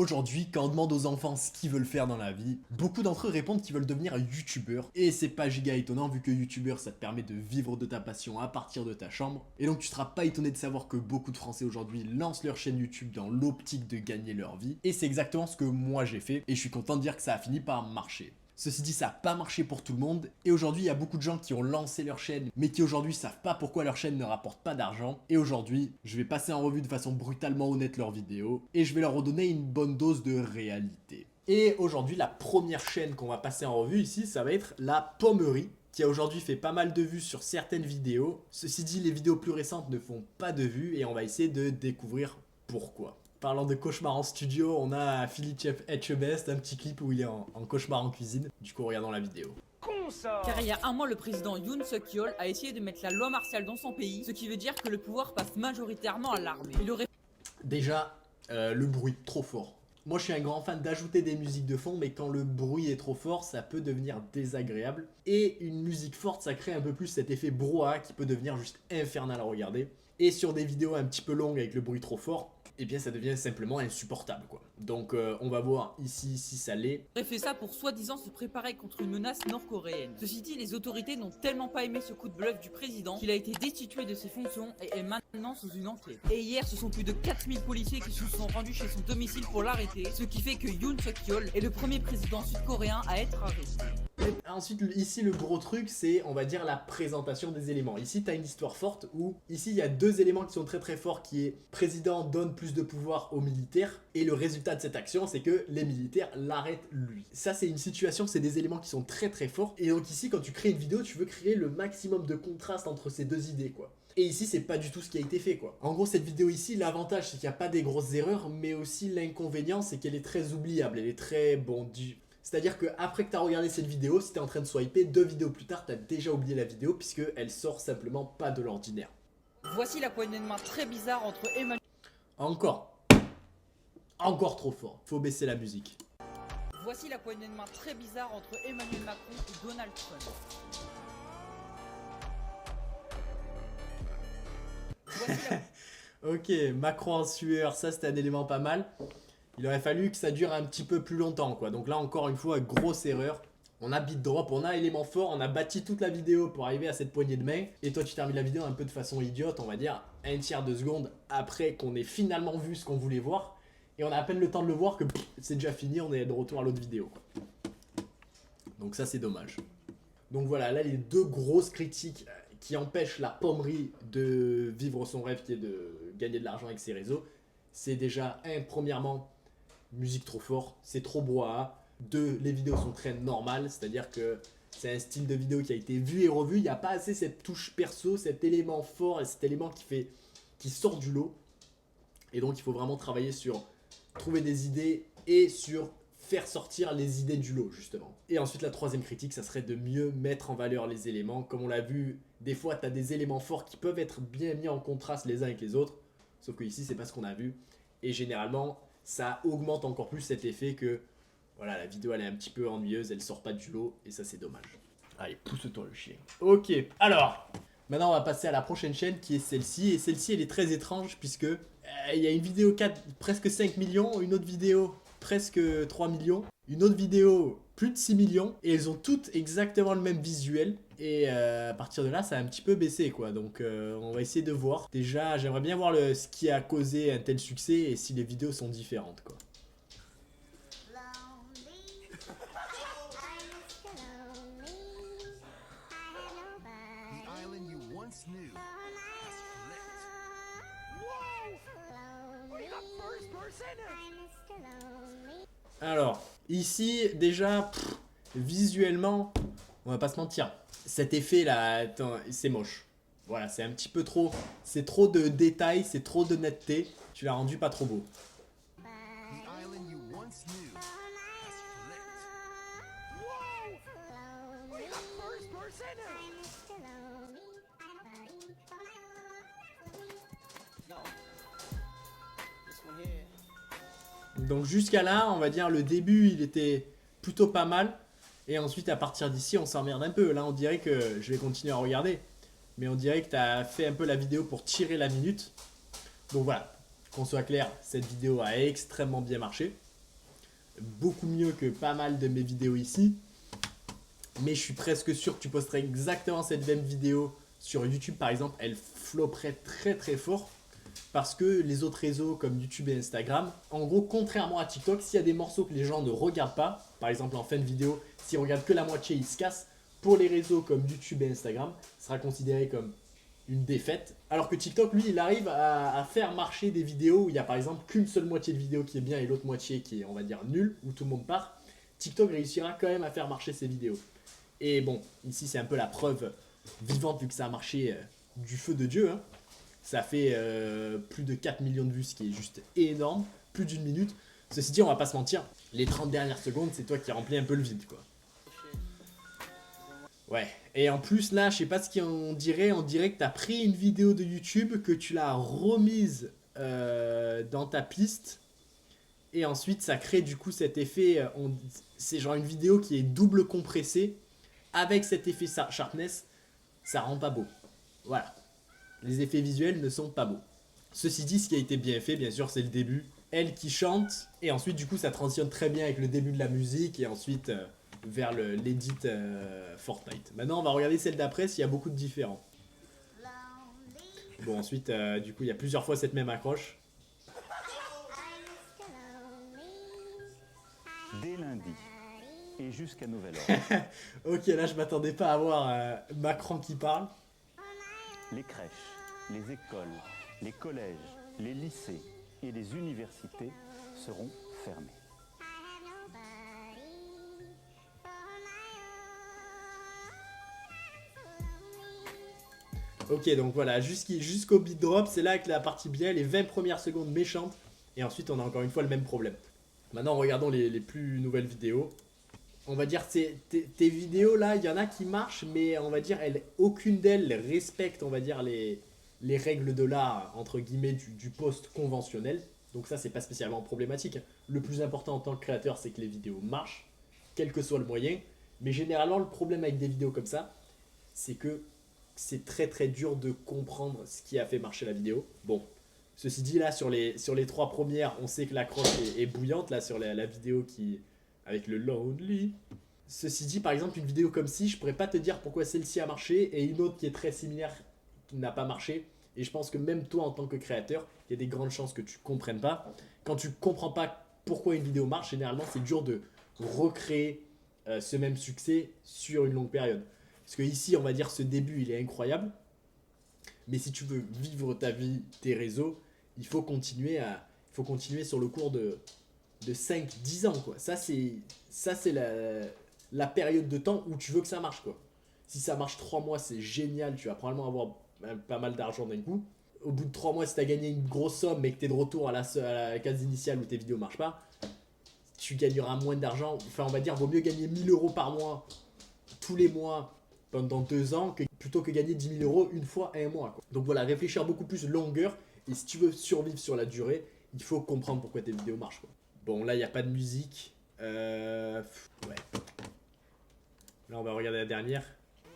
Aujourd'hui, quand on demande aux enfants ce qu'ils veulent faire dans la vie, beaucoup d'entre eux répondent qu'ils veulent devenir youtubeur. Et c'est pas giga étonnant vu que youtubeur ça te permet de vivre de ta passion à partir de ta chambre. Et donc tu seras pas étonné de savoir que beaucoup de Français aujourd'hui lancent leur chaîne YouTube dans l'optique de gagner leur vie. Et c'est exactement ce que moi j'ai fait et je suis content de dire que ça a fini par marcher. Ceci dit, ça n'a pas marché pour tout le monde, et aujourd'hui il y a beaucoup de gens qui ont lancé leur chaîne, mais qui aujourd'hui savent pas pourquoi leur chaîne ne rapporte pas d'argent, et aujourd'hui, je vais passer en revue de façon brutalement honnête leurs vidéos, et je vais leur redonner une bonne dose de réalité. Et aujourd'hui, la première chaîne qu'on va passer en revue ici, ça va être la Pommerie, qui a aujourd'hui fait pas mal de vues sur certaines vidéos. Ceci dit, les vidéos plus récentes ne font pas de vues, et on va essayer de découvrir pourquoi. Parlant de cauchemar en studio, on a Philippe Etchebest, un petit clip où il est en cauchemar en cuisine. Du coup, regardons la vidéo. Car il y a un mois, le président Yoon Suk-yeol a essayé de mettre la loi martiale dans son pays, ce qui veut dire que le pouvoir passe majoritairement à l'armée. Il aurait... Déjà, le bruit, trop fort. Moi, je suis un grand fan d'ajouter des musiques de fond, mais quand le bruit est trop fort, ça peut devenir désagréable. Et une musique forte, ça crée un peu plus cet effet brouhaha qui peut devenir juste infernal à regarder. Et sur des vidéos un petit peu longues avec le bruit trop fort, eh bien ça devient simplement insupportable quoi. Donc on va voir ici si ça l'est. aurait fait ça pour soi-disant se préparer contre une menace nord-coréenne. Ceci dit, les autorités n'ont tellement pas aimé ce coup de bluff du président qu'il a été destitué de ses fonctions et est maintenant sous une enquête. Et hier, ce sont plus de 4000 policiers qui se sont rendus chez son domicile pour l'arrêter, ce qui fait que Yoon Suk-yeol est le premier président sud-coréen à être arrêté. Ensuite, ici, le gros truc, c'est, on va dire, la présentation des éléments. Ici, tu as une histoire forte où, ici, il y a deux éléments qui sont très très forts, qui est, président donne plus de pouvoir aux militaires, et le résultat de cette action, c'est que les militaires l'arrêtent lui. Ça, c'est une situation, c'est des éléments qui sont très très forts, et donc ici, quand tu crées une vidéo, tu veux créer le maximum de contraste entre ces deux idées, quoi. Et ici, c'est pas du tout ce qui a été fait, quoi. En gros, cette vidéo ici, l'avantage, c'est qu'il n'y a pas des grosses erreurs, mais aussi l'inconvénient, c'est qu'elle est très oubliable, elle est très, bon, c'est-à-dire que après que tu as regardé cette vidéo, si tu es en train de swiper, 2 vidéos plus tard, tu as déjà oublié la vidéo puisqu'elle sort simplement pas de l'ordinaire. Voici la poignée de main très bizarre entre Emmanuel... Encore trop fort, faut baisser la musique. Voici la poignée de main très bizarre entre Emmanuel Macron et Donald Trump. Voici la... Ok, Macron en sueur, ça c'était un élément pas mal. Il aurait fallu que ça dure un petit peu plus longtemps quoi. Donc là encore une fois, grosse erreur. On a beat drop, on a élément fort, on a bâti toute la vidéo pour arriver à cette poignée de main. Et toi tu termines la vidéo un peu de façon idiote, on va dire un tiers de seconde après qu'on ait finalement vu ce qu'on voulait voir. Et on a à peine le temps de le voir que c'est déjà fini, on est de retour à l'autre vidéo quoi. Donc ça c'est dommage. Donc voilà, là les deux grosses critiques qui empêchent la Pommerie de vivre son rêve qui est de gagner de l'argent avec ses réseaux. C'est déjà, premièrement, musique trop fort, c'est trop brouhaha. 2, les vidéos sont très normales, c'est-à-dire que c'est un style de vidéo qui a été vu et revu. Il n'y a pas assez cette touche perso, cet élément fort et cet élément qui sort du lot. Et donc il faut vraiment travailler sur trouver des idées et sur faire sortir les idées du lot justement. Et ensuite la troisième critique, ça serait de mieux mettre en valeur les éléments. Comme on l'a vu, des fois tu as des éléments forts qui peuvent être bien mis en contraste les uns avec les autres. Sauf que ici c'est pas ce qu'on a vu. Et généralement ça augmente encore plus cet effet que voilà, la vidéo elle est un petit peu ennuyeuse, elle sort pas du lot et ça c'est dommage. Allez, pousse-toi le chien. Ok, alors maintenant on va passer à la prochaine chaîne qui est celle-ci. Et celle-ci elle est très étrange puisque il y a une vidéo presque 5 millions, une autre vidéo presque 3 millions, une autre vidéo plus de 6 millions et elles ont toutes exactement le même visuel. Et à partir de là, ça a un petit peu baissé quoi. Donc on va essayer de voir. Déjà, j'aimerais bien voir ce qui a causé un tel succès et si les vidéos sont différentes quoi. Alors, ici, déjà, visuellement, on va pas se mentir. Cet effet là, c'est moche. Voilà, c'est un petit peu trop. C'est trop de détails, c'est trop de netteté. Tu l'as rendu pas trop beau. Donc jusqu'à là, on va dire le début, il était plutôt pas mal. Et ensuite, à partir d'ici, on s'emmerde un peu. Là, on dirait que je vais continuer à regarder. Mais on dirait que tu as fait un peu la vidéo pour tirer la minute. Donc voilà, qu'on soit clair, cette vidéo a extrêmement bien marché. beaucoup mieux que pas mal de mes vidéos ici. Mais je suis presque sûr que tu posterais exactement cette même vidéo sur YouTube par exemple, elle flopperait très très fort. Parce que les autres réseaux comme YouTube et Instagram, en gros, contrairement à TikTok, s'il y a des morceaux que les gens ne regardent pas, par exemple en fin de vidéo, s'ils regardent que la moitié, ils se cassent. Pour les réseaux comme YouTube et Instagram, ça sera considéré comme une défaite. Alors que TikTok, lui, il arrive à faire marcher des vidéos où il y a par exemple qu'une seule moitié de vidéo qui est bien et l'autre moitié qui est, on va dire, nulle, où tout le monde part. TikTok réussira quand même à faire marcher ses vidéos. Et bon, ici c'est un peu la preuve vivante vu que ça a marché du feu de Dieu. Hein. Ça fait plus de 4 millions de vues, ce qui est juste énorme. Plus d'une minute. Ceci dit, on va pas se mentir, les 30 dernières secondes, c'est toi qui remplis un peu le vide, quoi. Ouais, et en plus là, je sais pas ce qu'on dirait, on dirait que t'as pris une vidéo de YouTube, que tu l'as remise dans ta piste, et ensuite ça crée du coup cet effet, c'est genre une vidéo qui est double compressée, avec cet effet sharpness, ça rend pas beau. Voilà, les effets visuels ne sont pas beaux. Ceci dit, ce qui a été bien fait, bien sûr, c'est le début. Elle qui chante, et ensuite du coup ça transitionne très bien avec le début de la musique, et ensuite... vers l'edit Fortnite. Maintenant on va regarder celle d'après s'il y a beaucoup de différents. Bon ensuite du coup il y a plusieurs fois cette même accroche. Dès lundi et jusqu'à nouvel ordre. Ok, là je m'attendais pas à voir Macron qui parle. Les crèches, les écoles, les collèges, les lycées et les universités seront fermés. Ok, donc voilà, jusqu'au beat drop, c'est là que la partie bien, les 20 premières secondes méchantes, et ensuite on a encore une fois le même problème. Maintenant regardons les plus nouvelles vidéos. On va dire tes vidéos là, il y en a qui marchent, mais on va dire aucune d'elles respecte, on va dire, les règles de l'art, entre guillemets, du post conventionnel. Donc ça c'est pas spécialement problématique. Le plus important en tant que créateur, c'est que les vidéos marchent, quel que soit le moyen. Mais généralement le problème avec des vidéos comme ça, c'est que c'est très très dur de comprendre ce qui a fait marcher la vidéo. Bon, ceci dit là sur les 3 premières, on sait que l'accroche est bouillante là sur la vidéo qui avec le lonely. Ceci dit, par exemple une vidéo comme ci, je pourrais pas te dire pourquoi celle-ci a marché et une autre qui est très similaire qui n'a pas marché. Et je pense que même toi en tant que créateur, il y a des grandes chances que tu comprennes pas. Quand tu comprends pas pourquoi une vidéo marche, généralement c'est dur de recréer ce même succès sur une longue période. Parce que ici, on va dire, ce début, il est incroyable. Mais si tu veux vivre ta vie, tes réseaux, il faut continuer sur le cours de 5-10 ans, quoi. Ça, c'est la période de temps où tu veux que ça marche, quoi. Si ça marche 3 mois, c'est génial. Tu vas probablement avoir pas mal d'argent d'un coup. Au bout de 3 mois, si tu as gagné une grosse somme et que tu es de retour à la case initiale où tes vidéos marchent pas, tu gagneras moins d'argent. Enfin, on va dire, vaut mieux gagner 1000 € par mois, tous les mois, pendant 2 ans, plutôt que gagner 10 000 € une fois et un mois, quoi. Donc voilà, réfléchir beaucoup plus longueur. Et si tu veux survivre sur la durée, il faut comprendre pourquoi tes vidéos marchent, quoi. Bon, là, il n'y a pas de musique. Ouais. Là, on va regarder la dernière.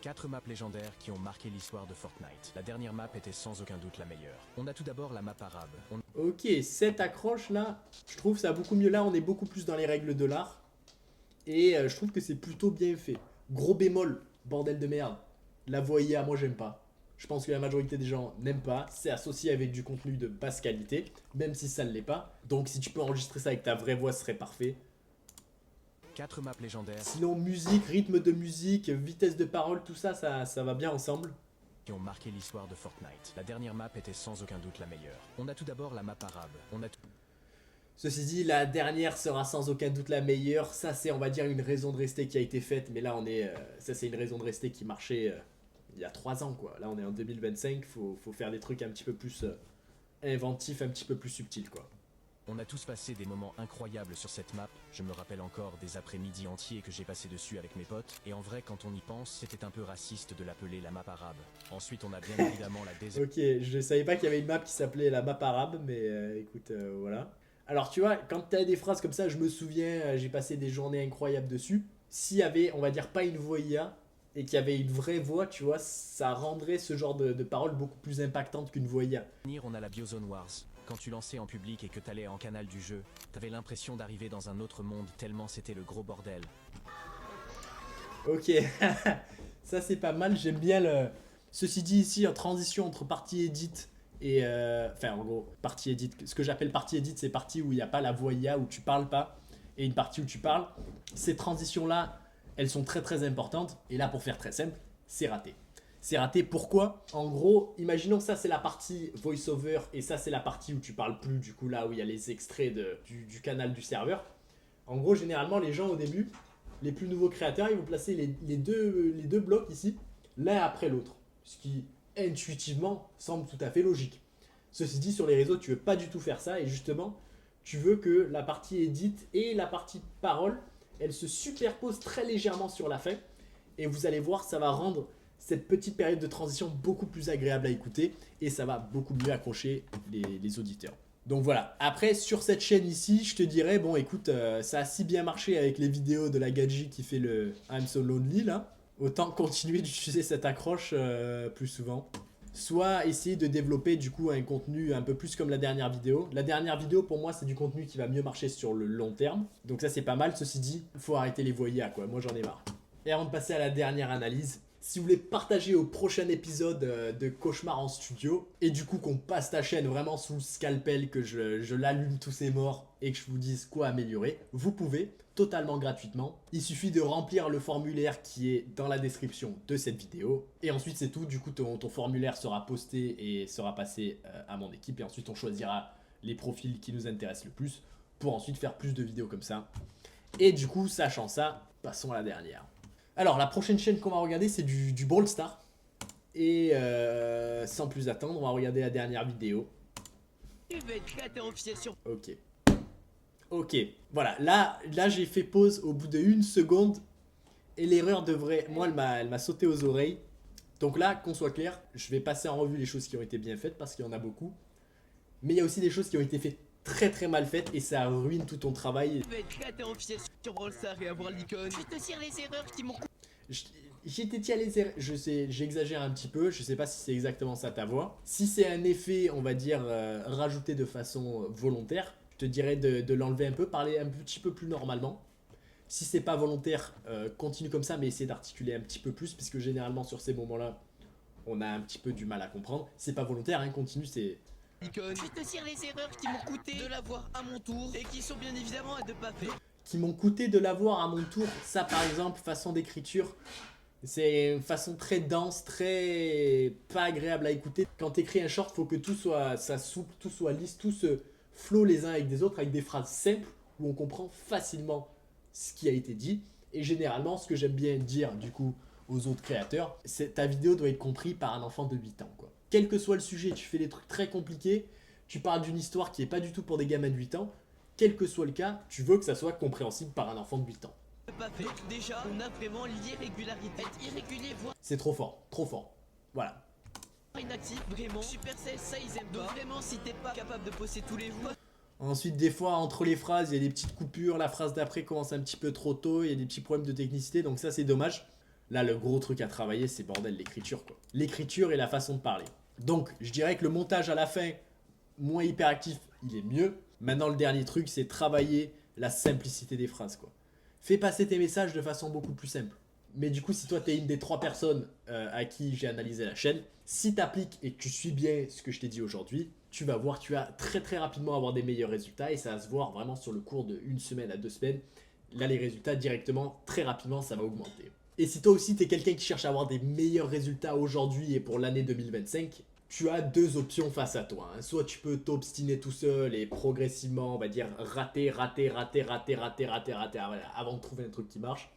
4 maps légendaires qui ont marqué l'histoire de Fortnite. La dernière map était sans aucun doute la meilleure. On a tout d'abord la map arabe. Ok, cette accroche là, je trouve ça beaucoup mieux. Là, on est beaucoup plus dans les règles de l'art. Et je trouve que c'est plutôt bien fait. Gros bémol, bordel de merde. La voix IA, moi j'aime pas. Je pense que la majorité des gens n'aiment pas. C'est associé avec du contenu de basse qualité, même si ça ne l'est pas. Donc si tu peux enregistrer ça avec ta vraie voix, ce serait parfait. 4 maps légendaires Sinon, musique, rythme de musique, vitesse de parole, tout ça, ça va bien ensemble. qui ont marqué l'histoire de Fortnite. La dernière map était sans aucun doute la meilleure. On a tout d'abord la map arabe. Ceci dit, la dernière sera sans aucun doute la meilleure. Ça, c'est, on va dire, une raison de rester qui a été faite. Mais là, ça, c'est une raison de rester qui marchait il y a 3 ans, quoi. Là, on est en 2025. Faut faire des trucs un petit peu plus inventifs, un petit peu plus subtils, quoi. On a tous passé des moments incroyables sur cette map. Je me rappelle encore des après-midi entiers que j'ai passé dessus avec mes potes. Et en vrai, quand on y pense, c'était un peu raciste de l'appeler la map arabe. Ensuite, on a bien évidemment la Ok, je savais pas qu'il y avait une map qui s'appelait la map arabe, mais écoute, voilà. Alors tu vois, quand tu as des phrases comme ça, je me souviens, j'ai passé des journées incroyables dessus. S'il y avait, on va dire, pas une voix IA et qu'il y avait une vraie voix, tu vois, ça rendrait ce genre de paroles beaucoup plus impactantes qu'une voix IA. On a la Biozone Wars. Quand tu lançais en public et que t'allais en canal du jeu, t'avais l'impression d'arriver dans un autre monde tellement c'était le gros bordel. Ok, ça c'est pas mal, j'aime bien le... Ceci dit ici, en transition entre partie edit et... Enfin en gros, partie edit, ce que j'appelle partie edit, c'est partie où il n'y a pas la voix IA, où tu parles pas, et une partie où tu parles. Ces transitions-là, elles sont très très importantes, et là pour faire très simple, c'est raté. C'est raté, pourquoi? En gros, imaginons que ça c'est la partie voice-over, et ça c'est la partie où tu parles plus, du coup là où il y a les extraits du canal du serveur. En gros, généralement les gens au début... Les plus nouveaux créateurs, ils vont placer les deux blocs ici, l'un après l'autre. Ce qui, intuitivement, semble tout à fait logique. Ceci dit, sur les réseaux, tu veux pas du tout faire ça. Et justement, tu veux que la partie edit et la partie parole, elles se superposent très légèrement sur la fin. Et vous allez voir, ça va rendre cette petite période de transition beaucoup plus agréable à écouter. Et ça va beaucoup mieux accrocher les auditeurs. Donc voilà, après sur cette chaîne ici, je te dirais, bon écoute, ça a si bien marché avec les vidéos de la Gadji qui fait le I'm so lonely là, autant continuer d'utiliser cette accroche plus souvent. Soit essayer de développer du coup un contenu un peu plus comme la dernière vidéo. La dernière vidéo pour moi c'est du contenu qui va mieux marcher sur le long terme, donc ça c'est pas mal, ceci dit, faut arrêter les voyas quoi, moi j'en ai marre. Et avant de passer à la dernière analyse, si vous voulez partager au prochain épisode de Cauchemar en studio, et du coup qu'on passe ta chaîne vraiment sous le scalpel, que je l'allume tous ces morts et que je vous dise quoi améliorer, vous pouvez totalement gratuitement. Il suffit de remplir le formulaire qui est dans la description de cette vidéo. Et ensuite c'est tout, du coup ton formulaire sera posté et sera passé à mon équipe. Et ensuite on choisira les profils qui nous intéressent le plus pour ensuite faire plus de vidéos comme ça. Et du coup, sachant ça, passons à la dernière. Alors la prochaine chaîne qu'on va regarder c'est du Brawl Stars. Et sans plus attendre, on va regarder la dernière vidéo. Tu veux être créateur officiel sur... Ok. Ok, voilà, là j'ai fait pause au bout de 1 seconde. Et l'erreur devrait... Moi elle m'a sauté aux oreilles. Donc là, qu'on soit clair, je vais passer en revue les choses qui ont été bien faites parce qu'il y en a beaucoup. Mais il y a aussi des choses qui ont été faites très très mal faites et ça ruine tout ton travail. Tu veux être créateur officiel sur Brawl Stars et avoir l'icône. Je te tire les erreurs qui m'ont... J'étais dit à les erreurs, je sais, j'exagère un petit peu, je sais pas si c'est exactement ça ta voix. Si c'est un effet, on va dire, rajouté de façon volontaire, je te dirais de l'enlever un peu, parler un petit peu plus normalement. Si c'est pas volontaire, continue comme ça, mais essaie d'articuler un petit peu plus, puisque généralement sur ces moments-là, on a un petit peu du mal à comprendre. C'est pas volontaire, hein, continue, c'est... Je te tire les erreurs qui m'ont coûté de l'avoir à mon tour et qui sont bien évidemment à ne pas faire. Qui m'ont coûté de l'avoir à mon tour. Ça par exemple, façon d'écriture, c'est une façon très dense, très pas agréable à écouter. Quand t'écris un short, faut que tout soit ça souple, tout soit lisse, tout se flow les uns avec des autres, avec des phrases simples où on comprend facilement ce qui a été dit. Et généralement, ce que j'aime bien dire du coup aux autres créateurs, c'est ta vidéo doit être comprise par un enfant de 8 ans quoi. Quel que soit le sujet, tu fais des trucs très compliqués, tu parles d'une histoire qui est pas du tout pour des gamins de 8 ans, quel que soit le cas, tu veux que ça soit compréhensible par un enfant de 8 ans. Pas fait. Déjà, on a vraiment l'irrégularité. Être irrégulier, voire C'est trop fort, trop fort. Voilà. inactif, vraiment. Supercell, ça ils aiment pas. Vraiment, si t'es pas capable de poster tous les jours. Ensuite, des fois, entre les phrases, il y a des petites coupures, la phrase d'après commence un petit peu trop tôt, il y a des petits problèmes de technicité, donc ça c'est dommage. Là, le gros truc à travailler, c'est bordel, l'écriture quoi. L'écriture et la façon de parler. Donc, je dirais que le montage à la fin, moins hyperactif, il est mieux. Maintenant, le dernier truc, c'est travailler la simplicité des phrases quoi. Fais passer tes messages de façon beaucoup plus simple. Mais du coup, si toi, t'es une des 3 personnes à qui j'ai analysé la chaîne, si t'appliques et que tu suis bien ce que je t'ai dit aujourd'hui, tu vas voir, tu vas très très rapidement avoir des meilleurs résultats et ça va se voir vraiment sur le cours de 1 semaine à 2 semaines. Là, les résultats directement, très rapidement, ça va augmenter. Et si toi aussi, t'es quelqu'un qui cherche à avoir des meilleurs résultats aujourd'hui et pour l'année 2025, tu as 2 options face à toi. Hein. Soit tu peux t'obstiner tout seul et progressivement, on va dire, rater avant de trouver un truc qui marche.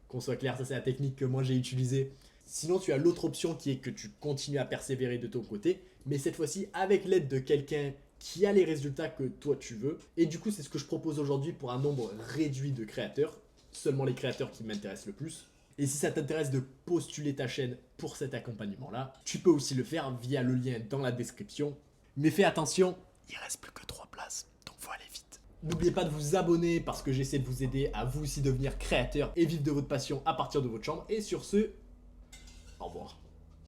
Qu'on soit clair, ça c'est la technique que moi j'ai utilisée. Sinon, tu as l'autre option qui est que tu continues à persévérer de ton côté, mais cette fois-ci avec l'aide de quelqu'un qui a les résultats que toi tu veux. Et du coup, c'est ce que je propose aujourd'hui pour un nombre réduit de créateurs, seulement les créateurs qui m'intéressent le plus. Et si ça t'intéresse de postuler ta chaîne pour cet accompagnement-là, tu peux aussi le faire via le lien dans la description. Mais fais attention, il reste plus que 3 places, donc faut aller vite. N'oubliez pas de vous abonner parce que j'essaie de vous aider à vous aussi devenir créateur et vivre de votre passion à partir de votre chambre. Et sur ce, au revoir.